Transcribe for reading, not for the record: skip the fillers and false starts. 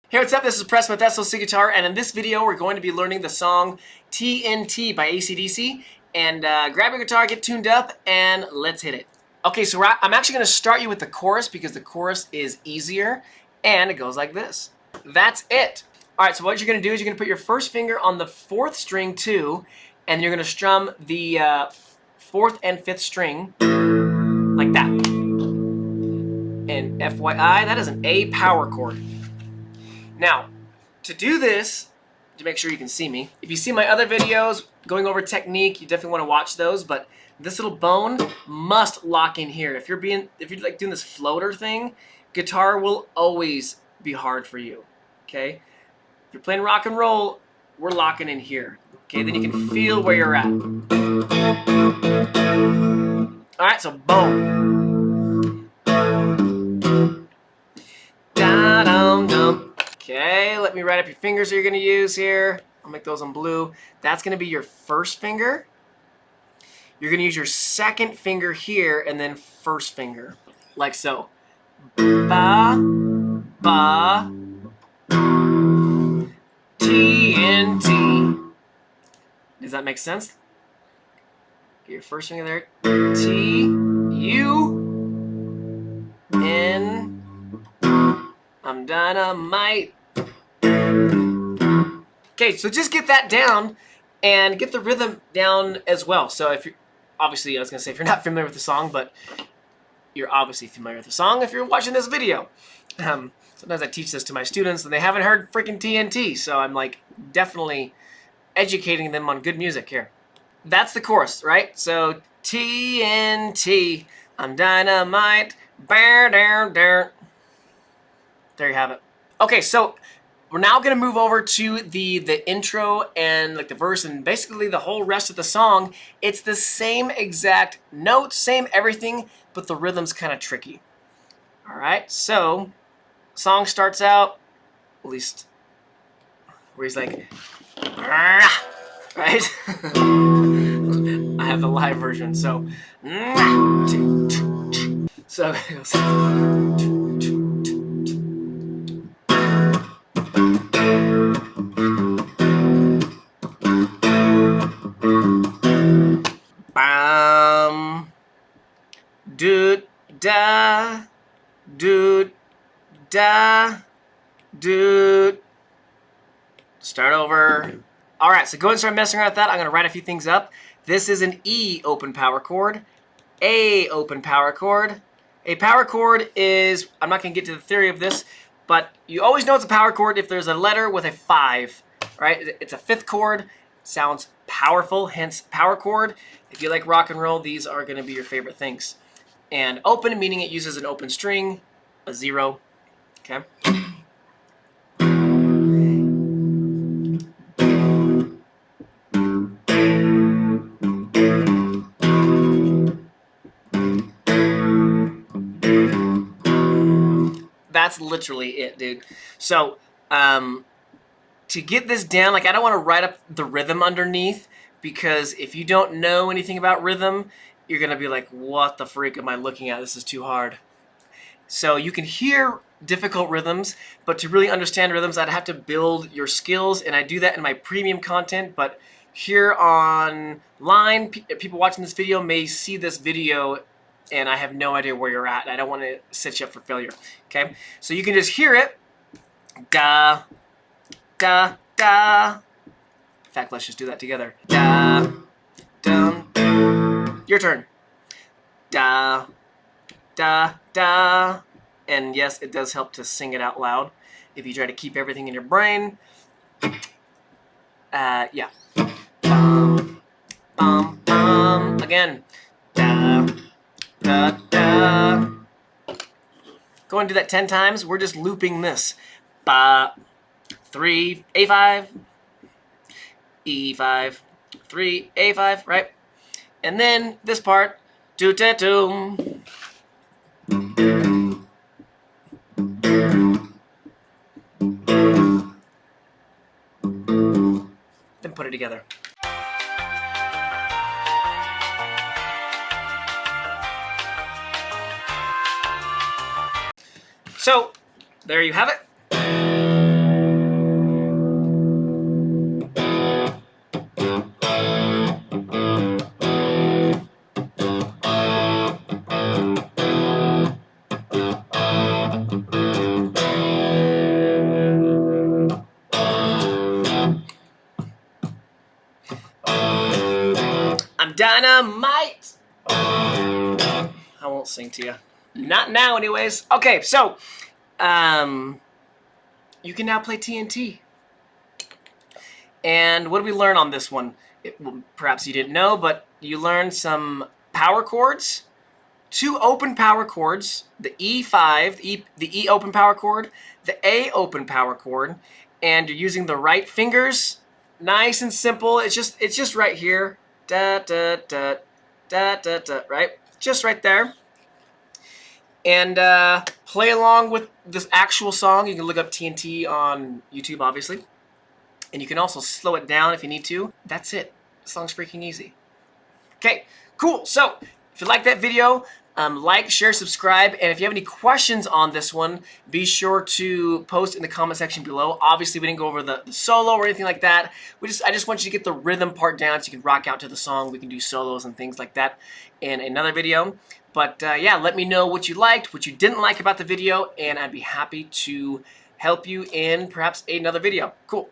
Hey, what's up? This is Press with SLC Guitar, and in this video we're going to be learning the song TNT by AC/DC. And grab your guitar, get tuned up, and let's hit it. Okay, so I'm actually going to start you with the chorus because the chorus is easier, and it goes like this. That's it. Alright, so what you're going to do is you're going to put your first finger on the 4th string too, and you're going to strum the 4th and 5th string like that. And FYI, that is an A power chord. Now, to do this, to make sure you can see me, if you see my other videos going over technique, you definitely want to watch those, but this little bone must lock in here. If you're like doing this floater thing, guitar will always be hard for you, okay? If you're playing rock and roll, we're locking in here, okay? Then you can feel where you're at. All right, so boom. Da-dum-dum. Okay, let me write up your fingers that you're going to use here. I'll make those in blue. That's going to be your first finger. You're going to use your second finger here and then first finger, like so. Ba, ba, TNT. Does that make sense? Get your first finger there. T, U, N. I'm dynamite. Okay, so just get that down and get the rhythm down as well. So if you're, obviously I was gonna say if you're not familiar with the song, but you're obviously familiar with the song if you're watching this video. Sometimes I teach this to my students and they haven't heard freaking TNT, so I'm like definitely educating them on good music here. That's the chorus, right? So TNT, I'm dynamite, bear, there, there. There you have it. Okay, so we're now gonna move over to the intro and like the verse and basically the whole rest of the song. It's the same exact notes, same everything, but the rhythm's kind of tricky. All right, so song starts out, at least where he's like, right? I have the live version, so so it goes. Doot da, doot da, doot. Start over. All right, so go ahead and start messing around with that. I'm gonna write a few things up. This is an E open power chord, A open power chord. A power chord is, I'm not gonna get to the theory of this, but you always know it's a power chord if there's a letter with a 5, right? It's a 5th chord, sounds powerful, hence power chord. If you like rock and roll, these are gonna be your favorite things. And open, meaning it uses an open string, a 0, okay? That's literally it, dude. So, to get this down, like I don't want to write up the rhythm underneath because if you don't know anything about rhythm, you're going to be like, what the freak am I looking at? This is too hard. So you can hear difficult rhythms, but to really understand rhythms, I'd have to build your skills, and I do that in my premium content, but here online, people watching this video may see this video and I have no idea where you're at. I don't want to set you up for failure, okay? So you can just hear it. Da, da, da. In fact, let's just do that together. Da, dum. Your turn. Da, da, da. And yes, it does help to sing it out loud if you try to keep everything in your brain. Yeah. Bum, bum, bum. Again. Da, da, da. Go and do that 10 times. We're just looping this. Ba, 3, A5, E5, 3, A5, right? And then this part, do-ta-doom. Then put it together. So, there you have it. dynamite. I won't sing to you. Not now, anyways. Okay, so you can now play TNT. And what did we learn on this one? Well, perhaps you didn't know, but you learned some power chords, 2 open power chords, the E5, the E open power chord, the A open power chord, and you're using the right fingers. Nice and simple. It's just right here. Da da da da da da. Right, just right there. And play along with this actual song. You can look up TNT on YouTube, obviously. And you can also slow it down if you need to. That's it. The song's freaking easy. Okay, cool. So if you like that video, like, share, subscribe, and if you have any questions on this one, be sure to post in the comment section below. Obviously, we didn't go over the solo or anything like that. I just want you to get the rhythm part down so you can rock out to the song. We can do solos and things like that in another video. But yeah, let me know what you liked, what you didn't like about the video, and I'd be happy to help you in perhaps another video. Cool.